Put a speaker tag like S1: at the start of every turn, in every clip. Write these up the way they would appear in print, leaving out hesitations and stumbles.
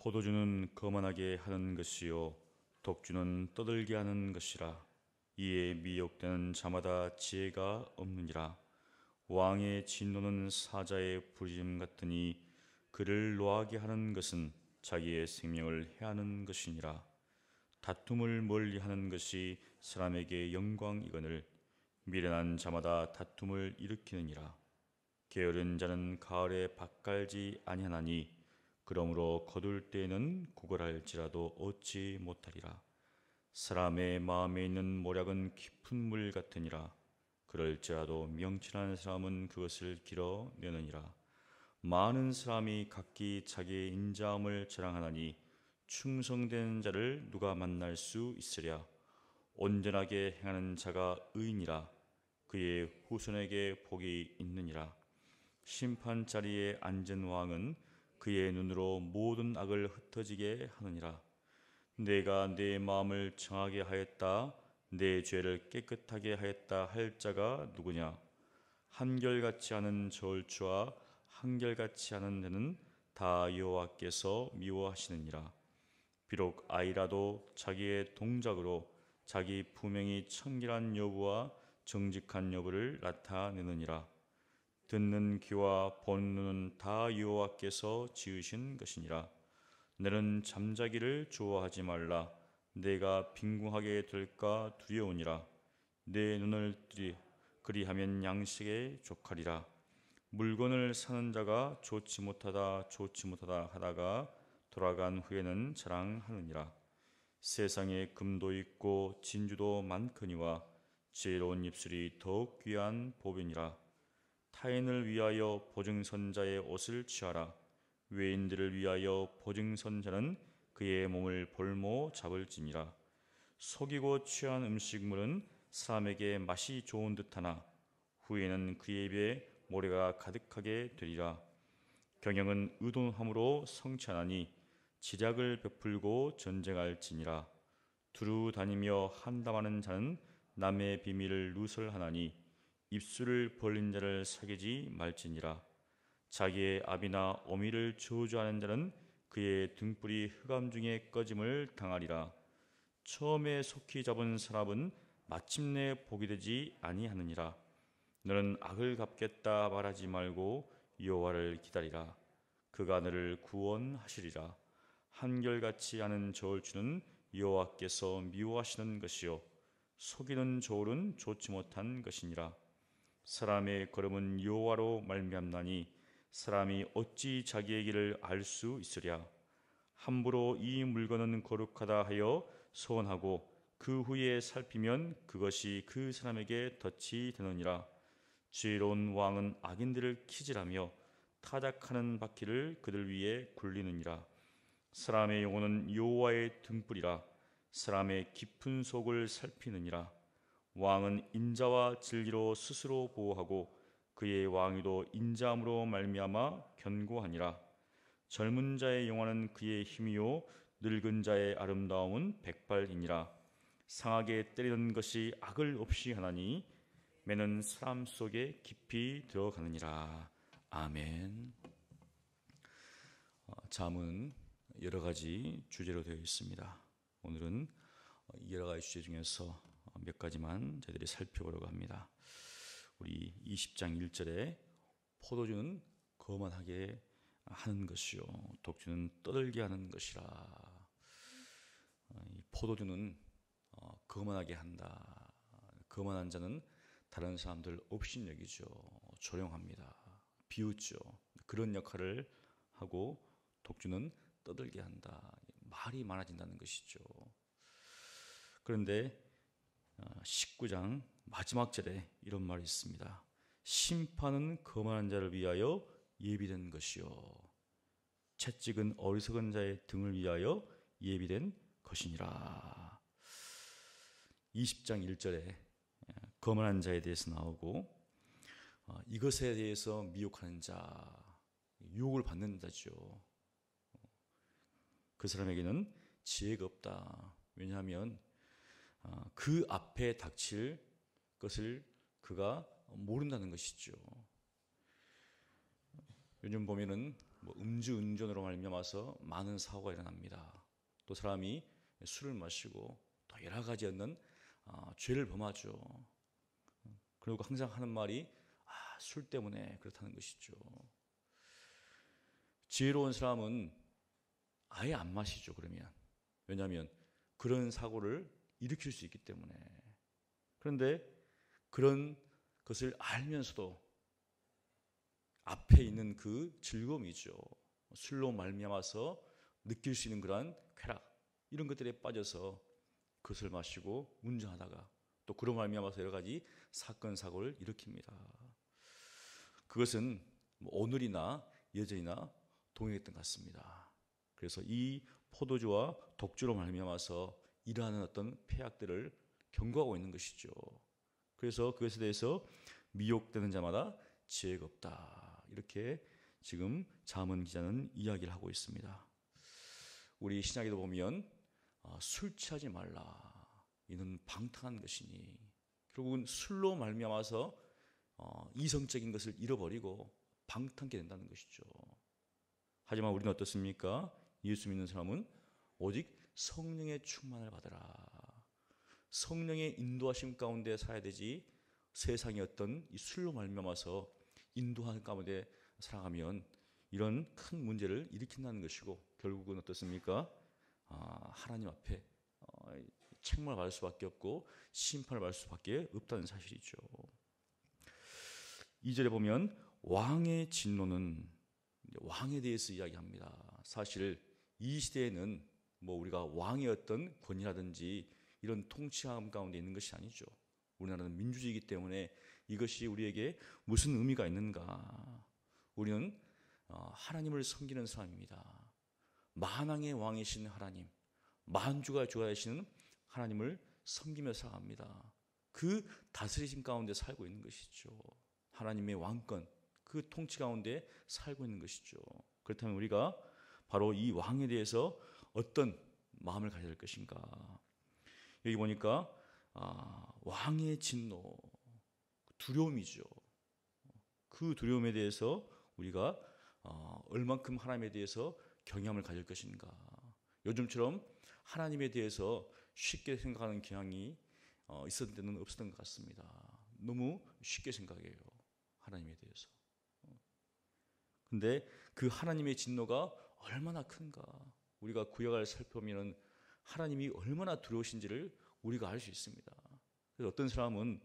S1: 포도주는 거만하게 하는 것이요 독주는 떠들게 하는 것이라. 이에 미혹되는 자마다 지혜가 없느니라. 왕의 진노는 사자의 부르짖음 같으니 그를 노하게 하는 것은 자기의 생명을 해하는 것이니라. 다툼을 멀리하는 것이 사람에게 영광이거늘 미련한 자마다 다툼을 일으키느니라. 게으른 자는 가을에 밭 갈지 아니하나니 그러므로 거둘 때에는 구걸할지라도 얻지 못하리라. 사람의 마음에 있는 모략은 깊은 물 같으니라. 그럴지라도 명철한 사람은 그것을 길어내느니라. 많은 사람이 각기 자기의 인자함을 자랑하나니 충성된 자를 누가 만날 수 있으랴. 온전하게 행하는 자가 의인이라. 그의 후손에게 복이 있느니라. 심판 자리에 앉은 왕은 그의 눈으로 모든 악을 흩어지게 하느니라. 내가 내 마음을 정하게 하였다, 내 죄를 깨끗하게 하였다 할 자가 누구냐? 한결같이 하는 저울추와 한결같이 하는 데는 다 여호와께서 미워하시느니라. 비록 아이라도 자기의 동작으로 자기 분명히 청결한 여부와 정직한 여부를 나타내느니라. 듣는 귀와 보는 눈은 다 여호와께서 지으신 것이니라. 너는 잠자기를 좋아하지 말라. 내가 빈궁하게 될까 두려우니라. 내 눈을 그리하면 양식에 족하리라. 물건을 사는 자가 좋지 못하다 하다가 돌아간 후에는 자랑하느니라. 세상에 금도 있고 진주도 많거니와 지혜로운 입술이 더욱 귀한 보배니라. 타인을 위하여 보증선자의 옷을 취하라. 외인들을 위하여 보증선자는 그의 몸을 볼모 잡을지니라. 속이고 취한 음식물은 사람에게 맛이 좋은 듯하나 후에는 그의 입에 모래가 가득하게 되리라. 경영은 의논함으로 성취하나니 지략을 베풀고 전쟁할지니라. 두루 다니며 한담하는 자는 남의 비밀을 누설하나니 입술을 벌린 자를 사귀지 말지니라. 자기의 아비나 어미를 저주하는 자는 그의 등불이 흑암 중에 꺼짐을 당하리라. 처음에 속히 잡은 사람은 마침내 복이 되지 아니하느니라. 너는 악을 갚겠다 말하지 말고 여호와를 기다리라. 그가 너를 구원하시리라. 한결같이 하는 저울추는 여호와께서 미워하시는 것이요 속이는 저울은 좋지 못한 것이니라. 사람의 걸음은 여호와로 말미암나니 사람이 어찌 자기의 길을 알 수 있으랴. 함부로 이 물건은 거룩하다 하여 소원하고 그 후에 살피면 그것이 그 사람에게 덫이 되느니라. 지혜로운 왕은 악인들을 키질하며 타작하는 바퀴를 그들 위에 굴리느니라. 사람의 영혼은 여호와의 등불이라. 사람의 깊은 속을 살피느니라. 왕은 인자와 진리로 스스로 보호하고 그의 왕위도 인자함으로 말미암아 견고하니라. 젊은 자의 영화는 그의 힘이요 늙은 자의 아름다움은 백발이니라. 상하게 때리는 것이 악을 없이 하나니 매는 사람 속에 깊이 들어가느니라. 아멘. 잠은 여러 가지 주제로 되어 있습니다. 오늘은 여러 가지 주제 중에서 몇 가지만 저희들이 살펴보려고 합니다. 우리 20장 1절에 포도주는 거만하게 하는 것이요 독주는 떠들게 하는 것이라. 이 포도주는 거만하게 한다. 거만한 자는 다른 사람들 업신여기죠. 조용합니다. 비웃죠. 그런 역할을 하고 독주는 떠들게 한다. 말이 많아진다는 것이죠. 그런데 19장 마지막 절에 이런 말이 있습니다. 심판은 거만한 자를 위하여 예비된 것이요 채찍은 어리석은 자의 등을 위하여 예비된 것이니라. 20장 1절에 거만한 자에 대해서 나오고 이것에 대해서 미혹하는 자, 유혹을 받는 자죠. 그 사람에게는 지혜가 없다. 왜냐하면 그 앞에 닥칠 것을 그가 모른다는 것이죠. 요즘 보면은 음주운전으로 말미암아서 많은 사고가 일어납니다. 또 사람이 술을 마시고 또 여러 가지 없는 죄를 범하죠. 그리고 항상 하는 말이 술 때문에 그렇다는 것이죠. 지혜로운 사람은 아예 안 마시죠. 그러면 왜냐하면 그런 사고를 일으킬 수 있기 때문에. 그런데 그런 것을 알면서도 앞에 있는 그 즐거움이죠. 술로 말미암아서 느낄 수 있는 그러한 쾌락 이런 것들에 빠져서 그것을 마시고 운전하다가 또 그로 말미암아서 여러 가지 사건 사고를 일으킵니다. 그것은 오늘이나 예전이나 동일했던 것 같습니다. 그래서 이 포도주와 독주로 말미암아서 일어나는 어떤 폐악들을 경고하고 있는 것이죠. 그래서 그것에 대해서 미혹되는 자마다 지혜가 없다. 이렇게 지금 잠언 기자는 이야기를 하고 있습니다. 우리 신약에도 보면 술 취하지 말라. 이는 방탕한 것이니 결국은 술로 말미암아서 이성적인 것을 잃어버리고 방탕하게 된다는 것이죠. 하지만 우리는 어떻습니까? 예수 믿는 사람은 오직 성령의 충만을 받으라. 성령의 인도하심 가운데 살아야 되지 세상의 어떤 이 술로 말미암아서 인도하는 가운데 살아가면 이런 큰 문제를 일으킨다는 것이고 결국은 어떻습니까? 하나님 앞에 책망을 받을 수밖에 없고 심판을 받을 수밖에 없다는 사실이죠. 2절에 보면 왕의 진노는 왕에 대해서 이야기합니다. 사실 이 시대에는 우리가 왕의 어떤 권위라든지 이런 통치함 가운데 있는 것이 아니죠. 우리나라는 민주주의이기 때문에 이것이 우리에게 무슨 의미가 있는가? 우리는 하나님을 섬기는 사람입니다. 만왕의 왕이신 하나님, 만주가 주하시는 하나님을 섬기며 살아갑니다. 그 다스리심 가운데 살고 있는 것이죠. 하나님의 왕권, 그 통치 가운데 살고 있는 것이죠. 그렇다면 우리가 바로 이 왕에 대해서 어떤 마음을 가져야 될 것인가? 여기 보니까 왕의 진노, 두려움이죠. 그 두려움에 대해서 우리가 얼만큼 하나님에 대해서 경외함을 가질 것인가. 요즘처럼 하나님에 대해서 쉽게 생각하는 경향이 있었던 때는 없었던 것 같습니다. 너무 쉽게 생각해요. 하나님에 대해서. 근데 그 하나님의 진노가 얼마나 큰가. 우리가 구약을 살펴보면 하나님이 얼마나 두려우신지를 우리가 알 수 있습니다. 그래서 어떤 사람은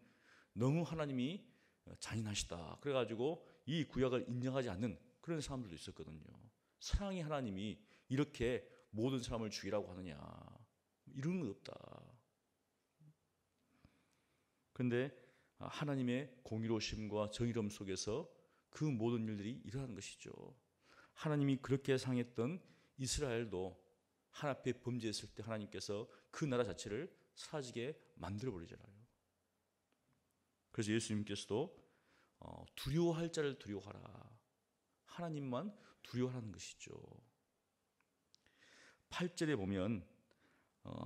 S1: 너무 하나님이 잔인하시다. 그래가지고 이 구약을 인정하지 않는 그런 사람들도 있었거든요. 사랑의 하나님이 이렇게 모든 사람을 죽이라고 하느냐. 이런 건 없다. 그런데 하나님의 공의로우심과 정의로움 속에서 그 모든 일들이 일어나는 것이죠. 하나님이 그렇게 상했던 이스라엘도 하나님 앞에 범죄했을 때 하나님께서 그 나라 자체를 사라지게 만들어버리잖아요. 그래서 예수님께서도 두려워할 자를 두려워하라. 하나님만 두려워하는 것이죠. 8절에 보면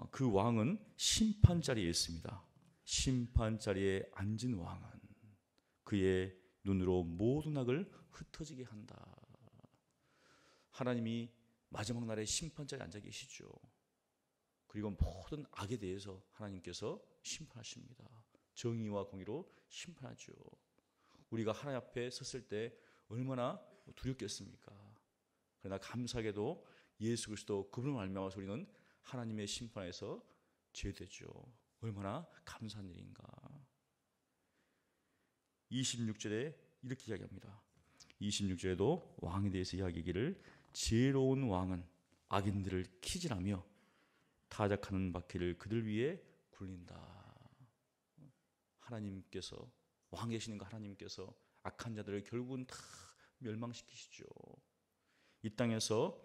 S1: 그 왕은 심판 자리에 있습니다. 심판 자리에 앉은 왕은 그의 눈으로 모든 악을 흩어지게 한다. 하나님이 마지막 날에 심판 자리에 앉아 계시죠. 그리고 모든 악에 대해서 하나님께서 심판하십니다. 정의와 공의로 심판하죠. 우리가 하나님 앞에 섰을 때 얼마나 두렵겠습니까? 그러나 감사하게도 예수 그리스도 그분을 말미암아서 우리는 하나님의 심판에서 제외되죠. 얼마나 감사한 일인가. 26절에 이렇게 이야기합니다. 26절에도 왕에 대해서 이야기하기를 지혜로운 왕은 악인들을 키질하며 타작하는 바퀴를 그들 위에 굴린다. 하나님께서 왕 계시는 그 하나님께서 악한 자들을 결국은 다 멸망시키시죠. 이 땅에서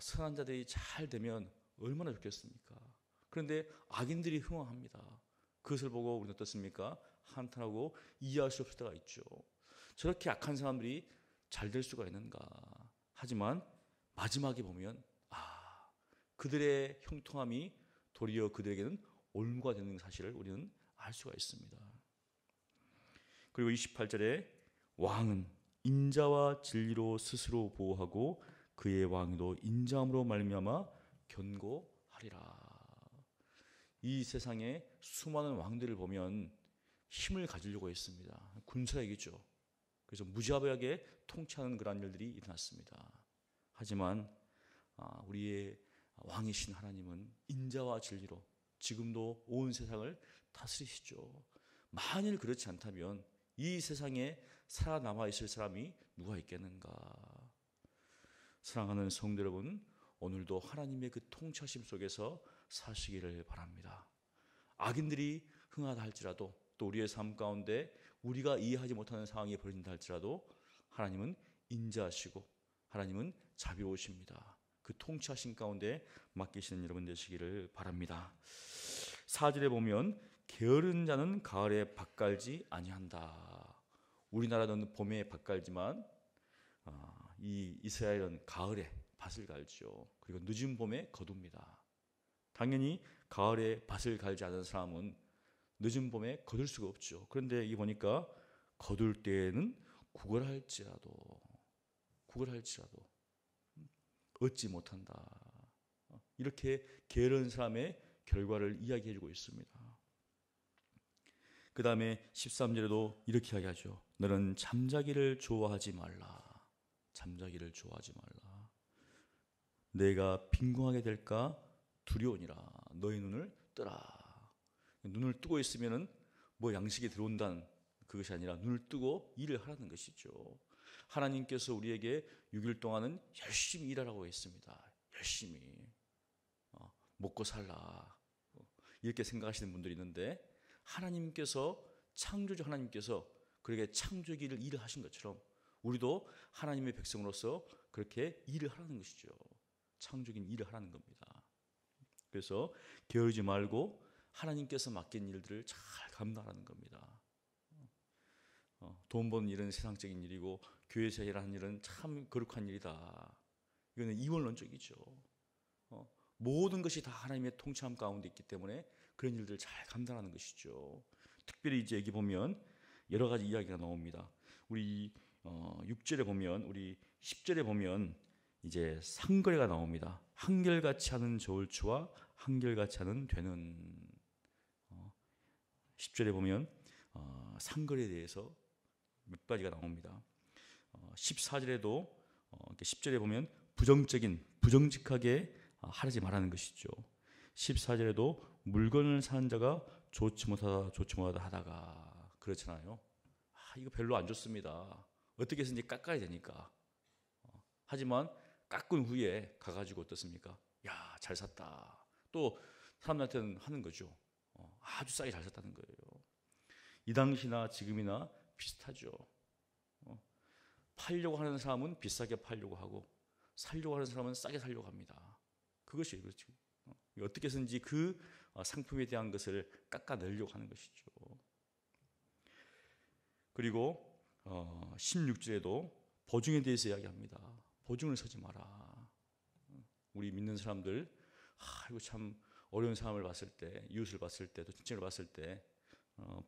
S1: 선한 자들이 잘 되면 얼마나 좋겠습니까? 그런데 악인들이 흥황합니다. 그것을 보고 우리는 어떻습니까? 한탄하고 이해할 수 없을 때가 있죠. 저렇게 악한 사람들이 잘 될 수가 있는가? 하지만 마지막에 보면 그들의 형통함이 도리어 그들에게는 올무가 되는 사실을 우리는 알 수가 있습니다. 그리고 28절에 왕은 인자와 진리로 스스로 보호하고 그의 왕도 인자함으로 말미암아 견고하리라. 이 세상에 수많은 왕들을 보면 힘을 가지려고 했습니다. 군사력이죠. 그래서 무자비하게 통치하는 그런 일들이 일어났습니다. 하지만 우리의 왕이신 하나님은 인자와 진리로 지금도 온 세상을 다스리시죠. 만일 그렇지 않다면 이 세상에 살아남아 있을 사람이 누가 있겠는가? 사랑하는 성도 여러분, 오늘도 하나님의 그 통치하심 속에서 사시기를 바랍니다. 악인들이 흥하다 할지라도 또 우리의 삶 가운데 우리가 이해하지 못하는 상황이 벌어진다 할지라도 하나님은 인자하시고 하나님은 자비로우십니다. 그 통치하신 가운데 맡기시는 여러분 되시기를 바랍니다. 4절에 보면 게으른 자는 가을에 밭 갈지 아니한다. 우리나라는 봄에 밭 갈지만 이 이스라엘은 가을에 밭을 갈죠. 그리고 늦은 봄에 거둡니다. 당연히 가을에 밭을 갈지 않은 사람은 늦은 봄에 거둘 수가 없죠. 그런데 이 보니까 거둘 때에는 구걸할지라도 얻지 못한다. 이렇게 게으른 사람의 결과를 이야기해주고 있습니다. 그 다음에 13절에도 이렇게 이야기하죠. 너는 잠자기를 좋아하지 말라. 잠자기를 좋아하지 말라. 내가 빈궁하게 될까 두려우니라. 너의 눈을 뜨라. 눈을 뜨고 있으면은 뭐 양식이 들어온다는 그것이 아니라 눈을 뜨고 일을 하라는 것이죠. 하나님께서 우리에게 6일 동안은 열심히 일하라고 했습니다. 열심히 먹고 살라 이렇게 생각하시는 분들이 있는데 하나님께서 창조주 하나님께서 그렇게 창조기를 일을 하신 것처럼 우리도 하나님의 백성으로서 그렇게 일을 하라는 것이죠. 창조기는 일을 하라는 겁니다. 그래서 게으르지 말고 하나님께서 맡긴 일들을 잘 감당하라는 겁니다. 돈 버는 일은 세상적인 일이고 교회에서 일하는 일은 참 거룩한 일이다. 이거는 이원론적이죠. 모든 것이 다 하나님의 통치함 가운데 있기 때문에 그런 일들을 잘 감당하는 것이죠. 특별히 이제 여기 보면 여러 가지 이야기가 나옵니다. 우리 6절에 보면 우리 10절에 보면 이제 상거래가 나옵니다. 한결같이 하는 저울추와 한결같이 하는 되는 10절에 보면 상거래에 대해서 몇 가지가 나옵니다. 14절에도 10절에 보면 부정직하게 하지 말라는 것이죠. 14절에도 물건을 사는 자가 좋지 못하다 하다가 그렇잖아요. 이거 별로 안 좋습니다. 어떻게 해서든지 깎아야 되니까. 하지만 깎은 후에 가가지고 어떻습니까? 야, 잘 샀다. 또 사람들한테는 하는 거죠. 아주 싸게 잘 샀다는 거예요. 이 당시나 지금이나 비슷하죠. 팔려고 하는 사람은 비싸게 팔려고 하고 살려고 하는 사람은 싸게 살려고 합니다. 그것이 그렇죠. 어떻게 해서든지 그 상품에 대한 것을 깎아내려고 하는 것이죠. 그리고 16절에도 보증에 대해서 이야기합니다. 보증을 서지 마라. 우리 믿는 사람들 이거 참 어려운 상황을 봤을 때 이웃을 봤을 때 또 친척을 봤을 때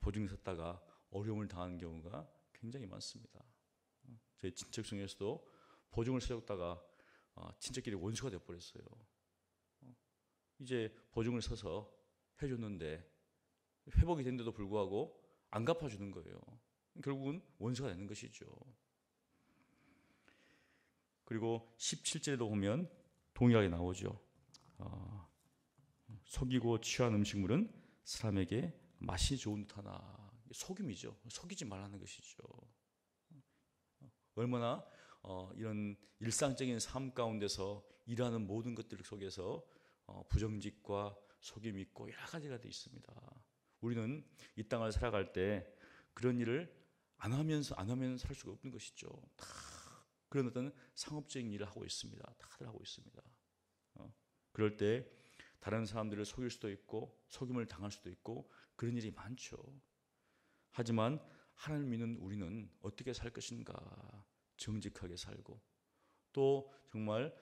S1: 보증을 섰다가 어려움을 당하는 경우가 굉장히 많습니다. 제 친척 중에서도 보증을 서다가 친척끼리 원수가 되어버렸어요. 이제 보증을 서서 해줬는데 회복이 된데도 불구하고 안 갚아주는 거예요. 결국은 원수가 되는 것이죠. 그리고 17절에도 보면 동일하게 나오죠. 속이고 취한 음식물은 사람에게 맛이 좋은 듯하나 속임이죠. 속이지 말라는 것이죠. 얼마나 이런 일상적인 삶 가운데서 일하는 모든 것들 속에서 부정직과 속임이 있고 여러 가지가 되어 있습니다. 우리는 이 땅을 살아갈 때 그런 일을 안 하면 살 수가 없는 것이죠. 다 그런 어떤 상업적인 일을 하고 있습니다. 다들 하고 있습니다. 그럴 때 다른 사람들을 속일 수도 있고 속임을 당할 수도 있고 그런 일이 많죠. 하지만 하나님을 믿는 우리는 어떻게 살 것인가? 정직하게 살고 또 정말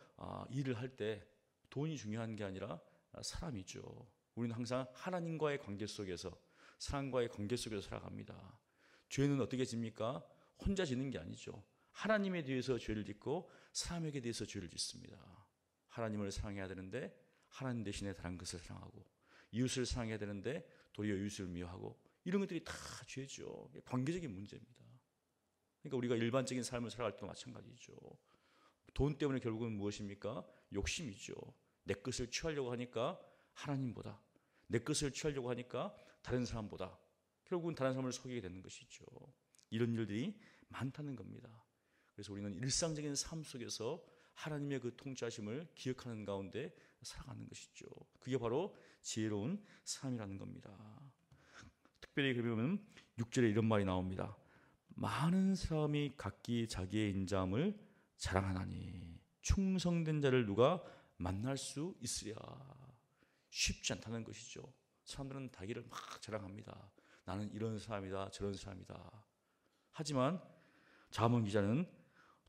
S1: 일을 할 때 돈이 중요한 게 아니라 사람이죠. 우리는 항상 하나님과의 관계 속에서 사람과의 관계 속에서 살아갑니다. 죄는 어떻게 집니까? 혼자 지는 게 아니죠. 하나님에 대해서 죄를 짓고 사람에게 대해서 죄를 짓습니다. 하나님을 사랑해야 되는데 하나님 대신에 다른 것을 사랑하고, 이웃을 사랑해야 되는데 도리어 이웃을 미워하고, 이런 것들이 다 죄죠. 관계적인 문제입니다. 그러니까 우리가 일반적인 삶을 살아갈 때도 마찬가지죠. 돈 때문에 결국은 무엇입니까? 욕심이죠. 내 것을 취하려고 하니까 하나님보다, 내 것을 취하려고 하니까 다른 사람보다, 결국은 다른 사람을 속이게 되는 것이죠. 이런 일들이 많다는 겁니다. 그래서 우리는 일상적인 삶 속에서 하나님의 그 통치하심을 기억하는 가운데 살아가는 것이죠. 그게 바로 지혜로운 삶이라는 겁니다. 특별히 그러면 6절에 이런 말이 나옵니다. 많은 사람이 각기 자기의 인자함을 자랑하나니 충성된 자를 누가 만날 수 있으랴. 쉽지 않다는 것이죠. 사람들은 자기를 막 자랑합니다. 나는 이런 사람이다, 저런 사람이다. 하지만 잠언 기자는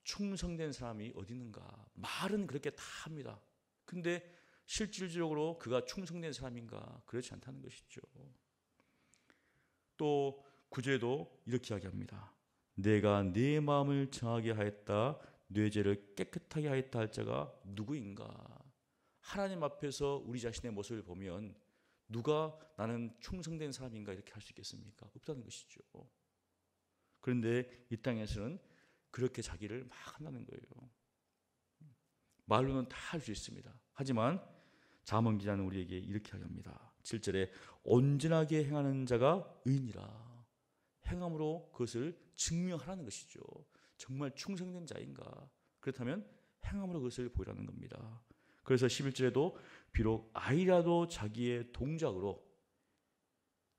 S1: 충성된 사람이 어디 있는가? 말은 그렇게 다 합니다. 근데 실질적으로 그가 충성된 사람인가? 그렇지 않다는 것이죠. 또 9절에도 이렇게 이야기합니다. 내가 내 마음을 정하게 하였다, 내 죄를 깨끗하게 하였다 할 자가 누구인가? 하나님 앞에서 우리 자신의 모습을 보면 누가 나는 충성된 사람인가 이렇게 할 수 있겠습니까? 없다는 것이죠. 그런데 이 땅에서는 그렇게 자기를 막 한다는 거예요. 말로는 다 할 수 있습니다. 하지만 잠언 기자는 우리에게 이렇게 합니다. 7절에 온전하게 행하는 자가 의인이라. 행함으로 그것을 증명하라는 것이죠. 정말 충성된 자인가? 그렇다면 행함으로 그것을 보이라는 겁니다. 그래서 11절에도 비록 아이라도 자기의 동작으로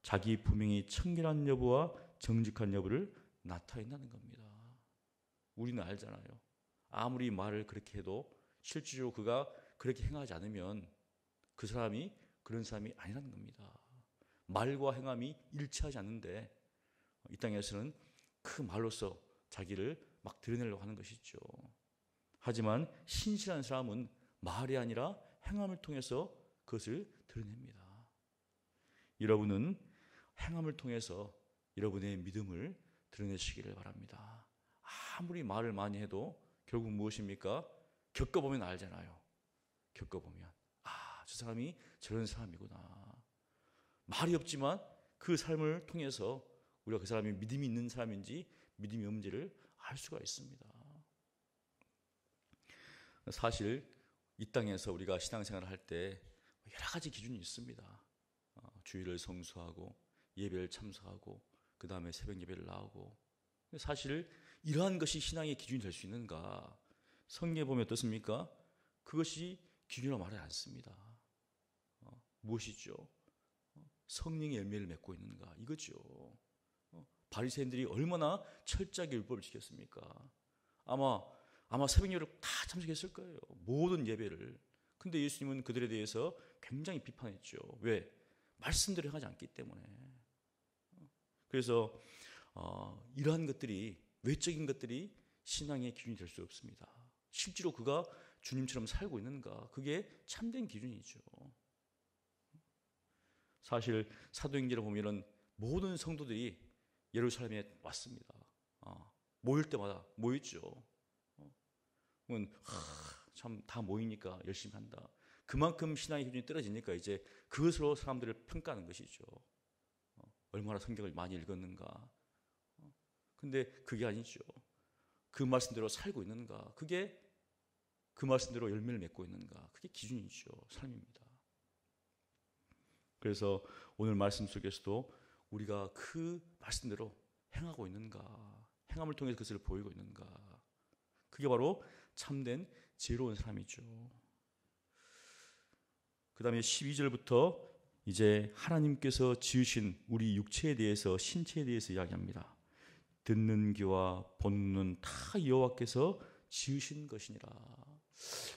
S1: 자기 분명히 청결한 여부와 정직한 여부를 나타낸다는 겁니다. 우리는 알잖아요. 아무리 말을 그렇게 해도 실질적으로 그가 그렇게 행하지 않으면 그 사람이 그런 사람이 아니라는 겁니다. 말과 행함이 일치하지 않는데 이 땅에서는 그 말로써 자기를 막 드러내려고 하는 것이죠. 하지만 신실한 사람은 말이 아니라 행함을 통해서 그것을 드러냅니다. 여러분은 행함을 통해서 여러분의 믿음을 드러내시기를 바랍니다. 아무리 말을 많이 해도 결국 무엇입니까? 겪어보면 알잖아요. 겪어보면 저 사람이 저런 사람이구나. 말이 없지만 그 삶을 통해서 우리가 그 사람이 믿음이 있는 사람인지 믿음이 없는지를 알 수가 있습니다. 사실 이 땅에서 우리가 신앙생활을 할 때 여러 가지 기준이 있습니다. 주일을 성수하고 예배를 참석하고 그 다음에 새벽 예배를 나오고, 사실 이러한 것이 신앙의 기준이 될 수 있는가? 성경에 보면 어떻습니까? 그것이 기준이라고 말하지 않습니다. 무엇이죠? 성령의 열매를 맺고 있는가? 이거죠. 바리새인들이 얼마나 철저하게 율법을 지켰습니까? 아마 새벽 예배를 다 참석했을 거예요. 모든 예배를. 근데 예수님은 그들에 대해서 굉장히 비판했죠. 왜? 말씀대로 행하지 않기 때문에. 그래서 이러한 것들이, 외적인 것들이 신앙의 기준이 될 수 없습니다. 실제로 그가 주님처럼 살고 있는가? 그게 참된 기준이죠. 사실 사도행전을 보면은 모든 성도들이 예루살렘에 왔습니다. 모일 때마다 모였죠. 참 다 모이니까 열심히 한다. 그만큼 신앙의 기준이 떨어지니까 이제 그것으로 사람들을 평가하는 것이죠. 얼마나 성경을 많이 읽었는가. 근데 그게 아니죠. 그 말씀대로 살고 있는가. 그게 그 말씀대로 열매를 맺고 있는가. 그게 기준이죠. 삶입니다. 그래서 오늘 말씀 속에서도 우리가 그 말씀대로 행하고 있는가, 행함을 통해서 그것을 보이고 있는가, 그게 바로 참된 지혜로운 삶이죠. 그 다음에 12절부터 이제 하나님께서 지으신 우리 육체에 대해서, 신체에 대해서 이야기합니다. 듣는 귀와 보는 눈 다 여호와께서 지으신 것이니라.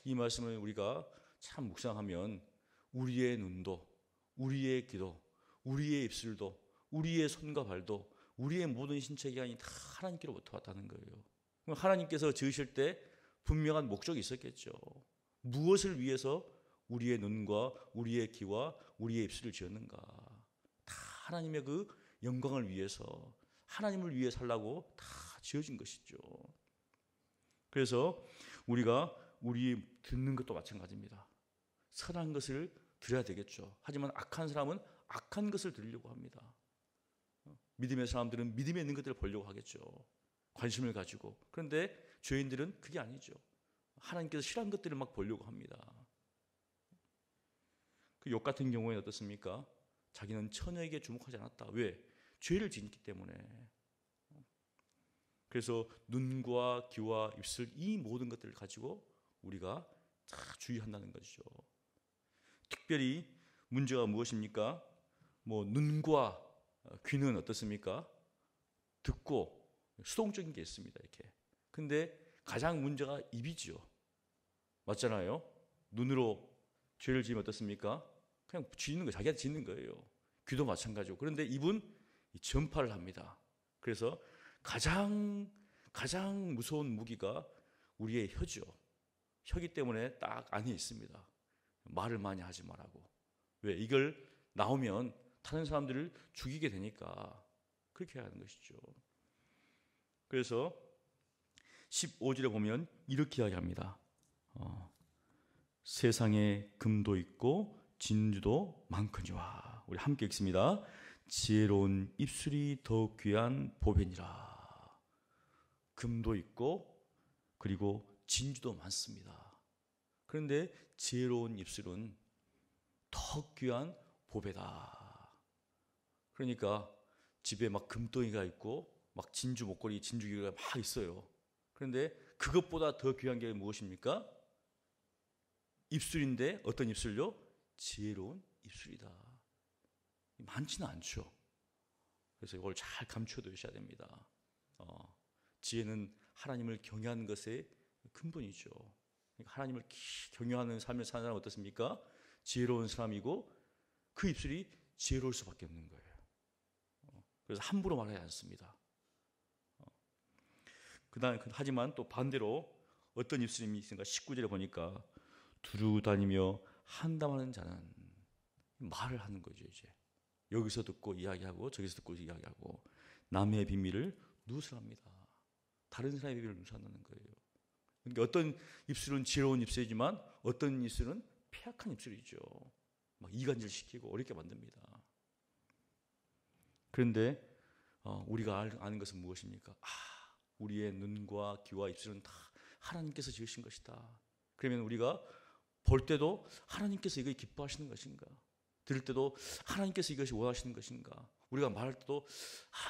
S1: 이 말씀을 우리가 참 묵상하면 우리의 눈도, 우리의 귀도, 우리의 입술도, 우리의 손과 발도, 우리의 모든 신체 기관이 다 하나님께로부터 왔다는 거예요. 하나님께서 지으실 때 분명한 목적이 있었겠죠. 무엇을 위해서 우리의 눈과 우리의 귀와 우리의 입술을 지었는가? 다 하나님의 그 영광을 위해서, 하나님을 위해 살라고 다 지어진 것이죠. 그래서 우리 듣는 것도 마찬가지입니다. 선한 것을 들어야 되겠죠. 하지만 악한 사람은 악한 것을 들으려고 합니다. 믿음의 사람들은 믿음에 있는 것들을 보려고 하겠죠. 관심을 가지고. 그런데 죄인들은 그게 아니죠. 하나님께서 싫어하는 것들을 막 보려고 합니다. 그 욥 같은 경우에는 어떻습니까? 자기는 처녀에게 주목하지 않았다. 왜? 죄를 짓기 때문에. 그래서 눈과 귀와 입술 이 모든 것들을 가지고 우리가 다 주의한다는 것이죠. 특별히 문제가 무엇입니까? 눈과 귀는 어떻습니까? 듣고 수동적인 게 있습니다. 이렇게. 근데 가장 문제가 입이지요. 맞잖아요. 눈으로 죄를 지으면 어떻습니까? 그냥 짓는 거, 자기한테 짓는 거예요. 귀도 마찬가지고. 그런데 입은 전파를 합니다. 그래서 가장 무서운 무기가 우리의 혀죠. 혀기 때문에 딱 안에 있습니다. 말을 많이 하지 말라고. 왜? 이걸 나오면 다른 사람들을 죽이게 되니까 그렇게 해야 하는 것이죠. 그래서 15절에 보면 이렇게 이야기합니다. 세상에 금도 있고 진주도 많거니와. 우리 함께 읽습니다. 지혜로운 입술이 더욱 귀한 보배니라. 금도 있고 그리고 진주도 많습니다. 그런데 지혜로운 입술은 더 귀한 보배다. 그러니까 집에 막 금덩이가 있고 막 진주 목걸이, 진주기가 막 있어요. 그런데 그것보다 더 귀한 게 무엇입니까? 입술인데 어떤 입술요? 지혜로운 입술이다. 많지는 않죠. 그래서 이걸 잘 감춰두셔야 됩니다. 지혜는 하나님을 경외하는 것의 근본이죠. 하나님을 경외하는 삶을 사는 사람은 어떻습니까? 지혜로운 사람이고 그 입술이 지혜로울 수밖에 없는 거예요. 그래서 함부로 말하지 않습니다. 하지만 또 반대로 어떤 입술이 있는가? 19절에 보니까 두루 다니며 한담하는 자는 말을 하는 거죠. 이제 여기서 듣고 이야기하고 저기서 듣고 이야기하고 남의 비밀을 누설합니다. 다른 사람의 비밀을 누설한다는 거예요. 그러니까 어떤 입술은 지혜로운 입술이지만 어떤 입술은 폐악한 입술이죠. 막 이간질시키고 어렵게 만듭니다. 그런데 우리가 아는 것은 무엇입니까? 우리의 눈과 귀와 입술은 다 하나님께서 지으신 것이다. 그러면 우리가 볼 때도 하나님께서 이걸 기뻐하시는 것인가? 들을 때도 하나님께서 이것이 원하시는 것인가? 우리가 말할 때도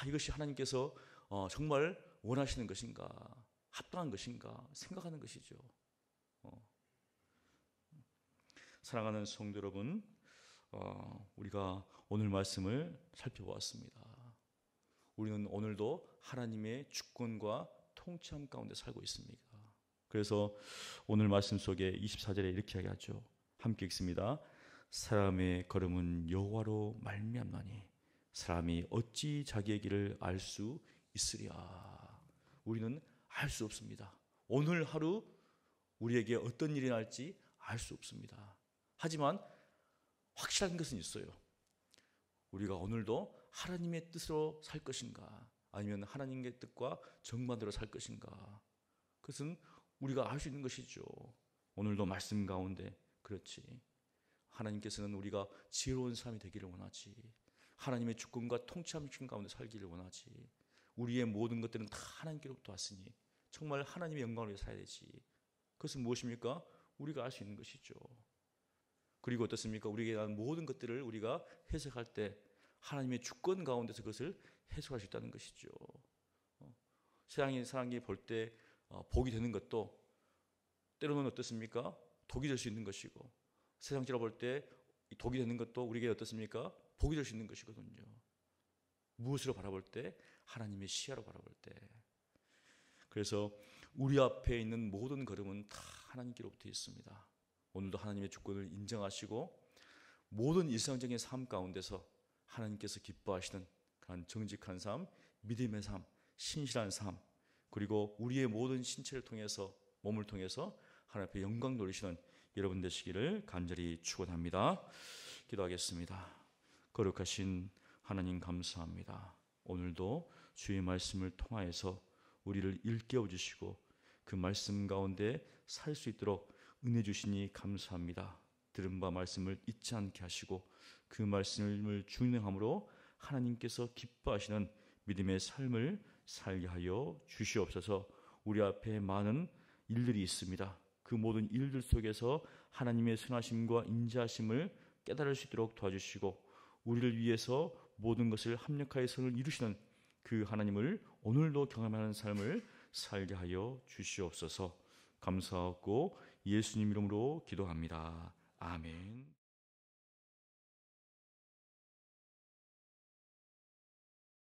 S1: 이것이 하나님께서 정말 원하시는 것인가? 합당한 것인가? 생각하는 것이죠. 사랑하는 성도 여러분, 우리가 오늘 말씀을 살펴보았습니다. 우리는 오늘도 하나님의 주권과 통치함 가운데 살고 있습니다. 그래서 오늘 말씀 속에 24절에 이렇게 이야기하죠. 함께 읽습니다. 사람의 걸음은 여호와로 말미암나니 사람이 어찌 자기의 길을 알 수 있으랴. 우리는 알 수 없습니다. 오늘 하루 우리에게 어떤 일이 날지 알 수 없습니다. 하지만 확실한 것은 있어요. 우리가 오늘도 하나님의 뜻으로 살 것인가 아니면 하나님의 뜻과 정반대로 살 것인가, 그것은 우리가 알 수 있는 것이죠. 오늘도 말씀 가운데 그렇지, 하나님께서는 우리가 지혜로운 삶이 되기를 원하지, 하나님의 주권과 통치하심 가운데 살기를 원하지, 우리의 모든 것들은 다 하나님께로부터 왔으니 정말 하나님의 영광을 위해 살아야 되지. 그것은 무엇입니까? 우리가 알 수 있는 것이죠. 그리고 어떻습니까? 우리에게 난 모든 것들을 우리가 해석할 때 하나님의 주권 가운데서 그것을 해석할 수 있다는 것이죠. 사람이 볼 때 복이 되는 것도 때로는 어떻습니까? 독이 될 수 있는 것이고, 세상적으로 볼 때 독이 되는 것도 우리에게 어떻습니까? 복이 될 수 있는 것이거든요. 무엇으로 바라볼 때? 하나님의 시야로 바라볼 때. 그래서 우리 앞에 있는 모든 걸음은 다 하나님께로부터 있습니다. 오늘도 하나님의 주권을 인정하시고 모든 일상적인 삶 가운데서 하나님께서 기뻐하시는 그런 정직한 삶, 믿음의 삶, 신실한 삶, 그리고 우리의 모든 신체를 통해서, 몸을 통해서 하나님 앞에 영광 돌리시는 여러분 되시기를 간절히 축원합니다. 기도하겠습니다. 거룩하신 하나님 감사합니다. 오늘도 주의 말씀을 통하여서 우리를 일깨워 주시고 그 말씀 가운데 살 수 있도록 은혜 주시니 감사합니다. 들은 바 말씀을 잊지 않게 하시고 그 말씀을 준행함으로 하나님께서 기뻐하시는 믿음의 삶을 살게 하여 주시옵소서. 우리 앞에 많은 일들이 있습니다. 그 모든 일들 속에서 하나님의 선하심과 인자하심을 깨달을 수 있도록 도와주시고 우리를 위해서 모든 것을 합력하여 선을 이루시는 그 하나님을 오늘도 경험하는 삶을 살게 하여 주시옵소서. 감사하고 예수님 이름으로 기도합니다. 아멘.